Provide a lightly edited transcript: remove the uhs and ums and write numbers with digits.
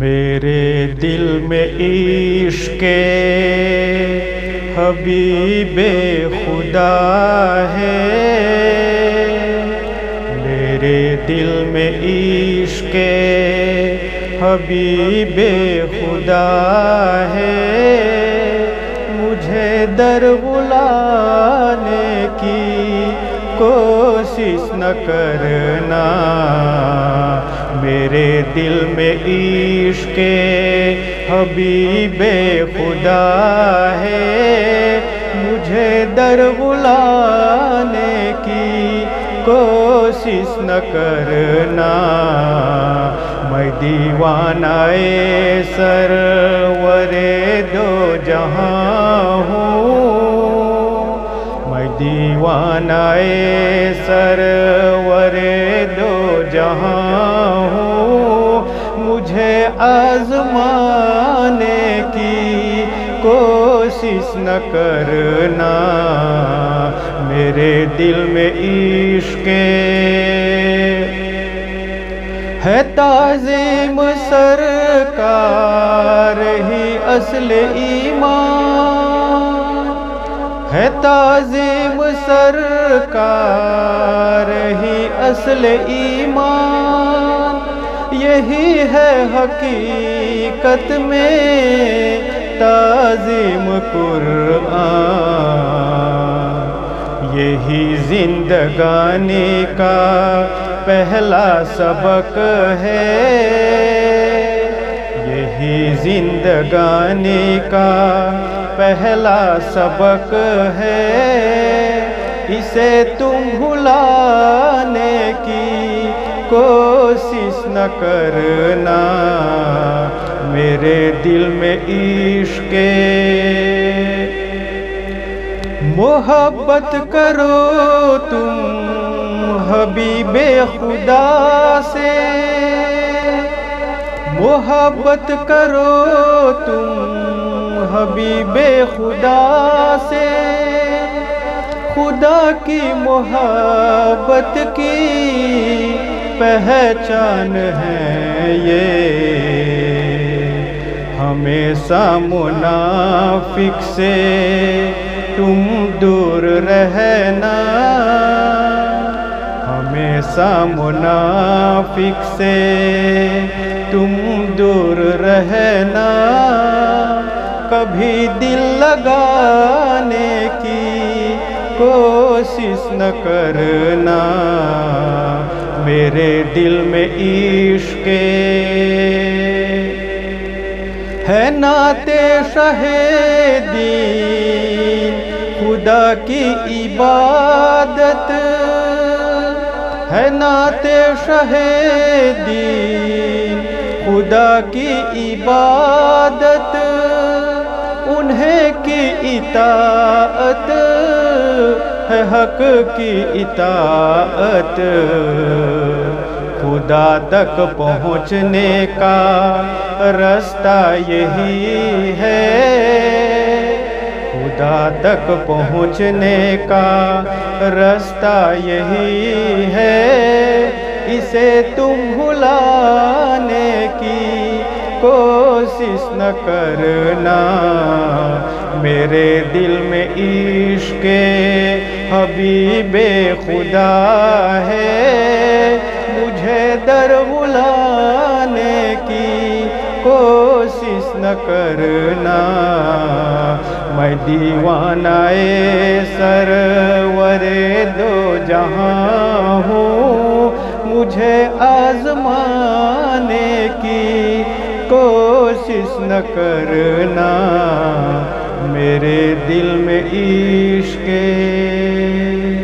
میرے دل میں عشق حبیب خدا ہے، میرے دل میں عشق حبیب خدا ہے، مجھے در بلانے کی کوشش نہ کرنا، میرے دل میں عشق حبیب خدا ہے، مجھے در بلانے کی کوشش نہ کرنا، میں دیوانہ سرور دو جہاں ہوں، میں دیوانہ سرور دو جہاں ہوں، مجھے آزمانے کی کوشش نہ کرنا، میرے دل میں عشق ہے تعظیم سرکار ہی اصل ایمان، ہے تعظیم سرکار ہی اصل ایمان، یہی ہے حقیقت میں تعظیم قرآن، یہی زندگانی کا پہلا سبق ہے، یہی زندگانی کا پہلا سبق ہے، اسے تم بھلانے کی کوشش نہ کرنا، میرے دل میں عشق محبت کرو تم حبیب خدا سے، محبت کرو تم حبیب خدا سے، خدا کی محبت کی پہچان ہے یہ، ہمیشہ منافق سے تم دور رہنا، ہمیشہ منافق سے تم دور رہنا، کبھی دل لگانے کی کوشش نہ کرنا، میرے دل میں عشق ہے نعت شاہ دین خدا کی عبادت، ہے نعت شاہ دین خدا کی عبادت، انہیں کی اطاعت ہے حق کی اطاعت، خدا تک پہنچنے کا راستہ یہی ہے، خدا تک پہنچنے کا راستہ یہی ہے، اسے تم بھلانے کی کوشش نہ کرنا، میرے دل میں عشق حبیب خدا ہے، مجھے در بلانے کی کوشش نہ کرنا، میں دیوانہ سرور دو جہاں ہوں، مجھے آزمانے کی کوشش نہ کرنا، میرے دل میں عشق